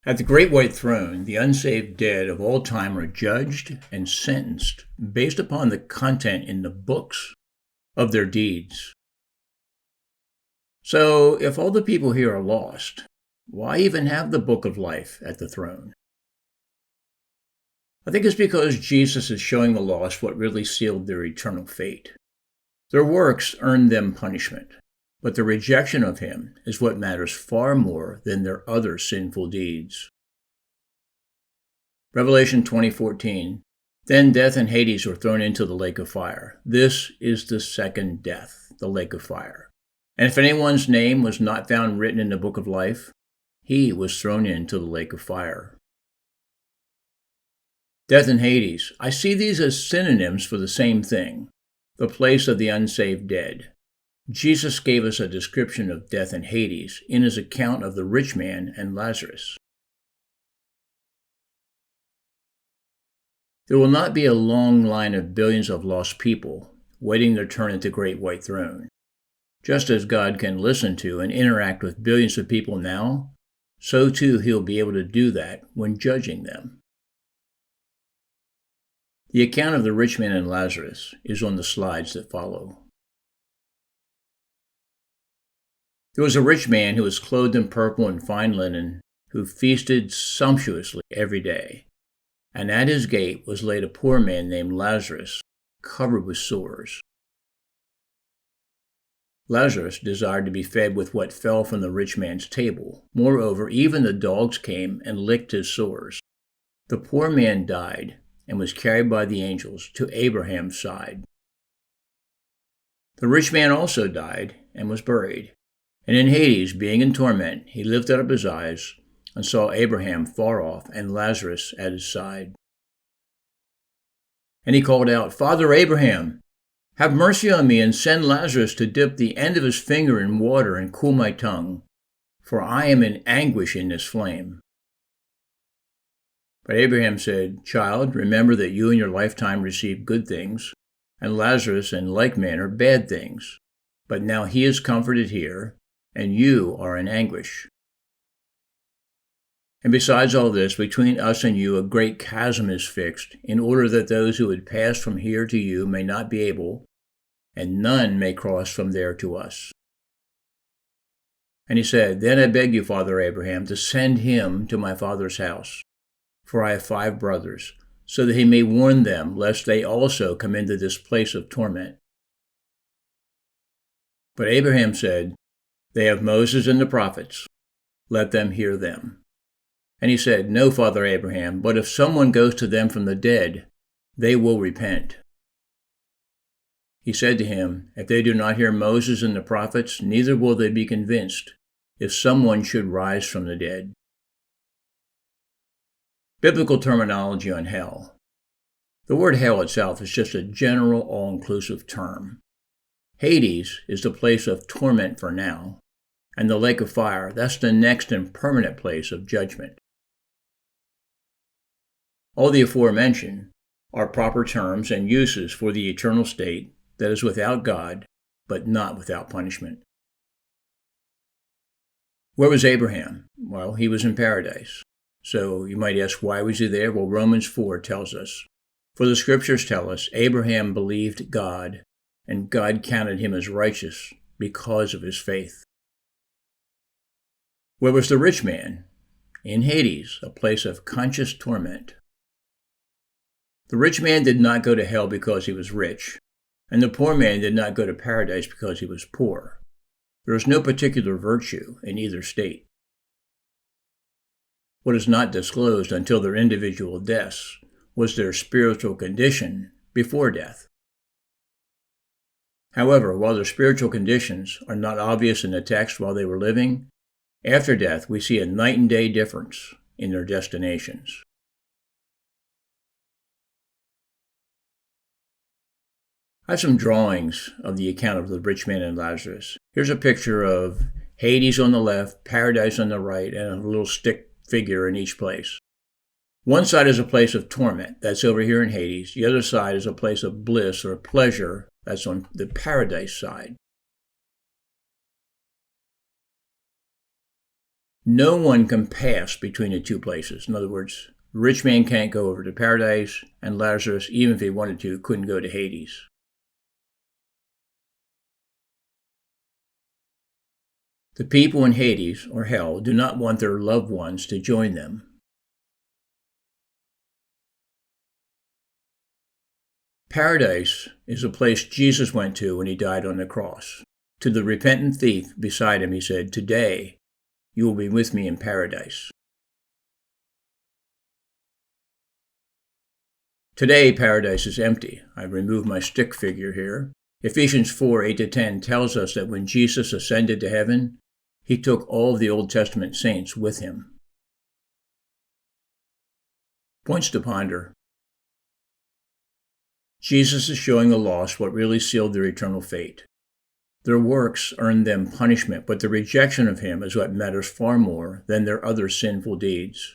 At the great white throne, the unsaved dead of all time are judged and sentenced based upon the content in the books of their deeds. So, if all the people here are lost, why even have the book of life at the throne? I think it's because Jesus is showing the lost what really sealed their eternal fate. Their works earned them punishment, but the rejection of him is what matters far more than their other sinful deeds. Revelation 20:14. Then death and Hades were thrown into the lake of fire. This is the second death, the lake of fire. And if anyone's name was not found written in the book of life, he was thrown into the lake of fire. Death and Hades. I see these as synonyms for the same thing, the place of the unsaved dead. Jesus gave us a description of death and Hades in his account of the rich man and Lazarus. There will not be a long line of billions of lost people waiting their turn at the great white throne. Just as God can listen to and interact with billions of people now, so too he'll be able to do that when judging them. The account of the rich man and Lazarus is on the slides that follow. There was a rich man who was clothed in purple and fine linen, who feasted sumptuously every day. And at his gate was laid a poor man named Lazarus, covered with sores. Lazarus desired to be fed with what fell from the rich man's table. Moreover, even the dogs came and licked his sores. The poor man died and was carried by the angels to Abraham's side. The rich man also died and was buried. And in Hades, being in torment, he lifted up his eyes and saw Abraham far off and Lazarus at his side. And he called out, Father Abraham, have mercy on me and send Lazarus to dip the end of his finger in water and cool my tongue, for I am in anguish in this flame. But Abraham said, Child, remember that you in your lifetime received good things, and Lazarus in like manner bad things. But now he is comforted here, and you are in anguish. And besides all this, between us and you a great chasm is fixed, in order that those who would pass from here to you may not be able, and none may cross from there to us. And he said, Then I beg you, Father Abraham, to send him to my father's house, for I have 5 brothers, so that he may warn them, lest they also come into this place of torment. But Abraham said, They have Moses and the prophets. Let them hear them. And he said, No, Father Abraham, but if someone goes to them from the dead, they will repent. He said to him, If they do not hear Moses and the prophets, neither will they be convinced, if someone should rise from the dead. Biblical terminology on hell. The word hell itself is just a general, all-inclusive term. Hades is the place of torment for now, and the lake of fire, that's the next and permanent place of judgment. All the aforementioned are proper terms and uses for the eternal state that is without God, but not without punishment. Where was Abraham? Well, he was in paradise. So you might ask, why was he there? Well, Romans 4 tells us. For the scriptures tell us, Abraham believed God, and God counted him as righteous because of his faith. Where was the rich man? In Hades, a place of conscious torment. The rich man did not go to hell because he was rich, and the poor man did not go to paradise because he was poor. There is no particular virtue in either state. What is not disclosed until their individual deaths was their spiritual condition before death. However, while their spiritual conditions are not obvious in the text while they were living, after death we see a night and day difference in their destinations. I have some drawings of the account of the rich man and Lazarus. Here's a picture of Hades on the left, paradise on the right, and a little stick figure in each place. One side is a place of torment, that's over here in Hades. The other side is a place of bliss or pleasure, that's on the paradise side. No one can pass between the two places. In other words, the rich man can't go over to paradise, and Lazarus, even if he wanted to, couldn't go to Hades. The people in Hades, or hell, do not want their loved ones to join them. Paradise is a place Jesus went to when he died on the cross. To the repentant thief beside him, he said, "Today you will be with me in paradise." Today, paradise is empty. I've removed my stick figure here. Ephesians 4:8-10 tells us that when Jesus ascended to heaven, he took all of the Old Testament saints with him. Points to ponder. Jesus is showing the lost what really sealed their eternal fate. Their works earned them punishment, but the rejection of him is what matters far more than their other sinful deeds.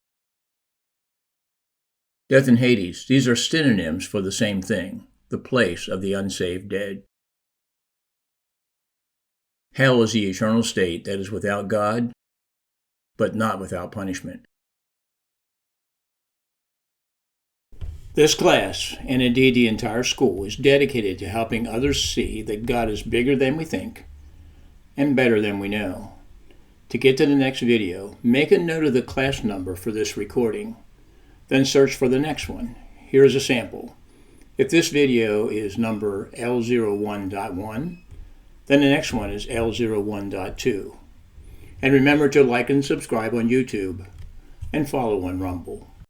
Death and Hades, these are synonyms for the same thing, the place of the unsaved dead. Hell is the eternal state that is without God, but not without punishment. This class, and indeed the entire school, is dedicated to helping others see that God is bigger than we think and better than we know. To get to the next video, make a note of the class number for this recording, then search for the next one. Here's a sample. If this video is number L01.1, then the next one is L01.2. And remember to like and subscribe on YouTube and follow on Rumble.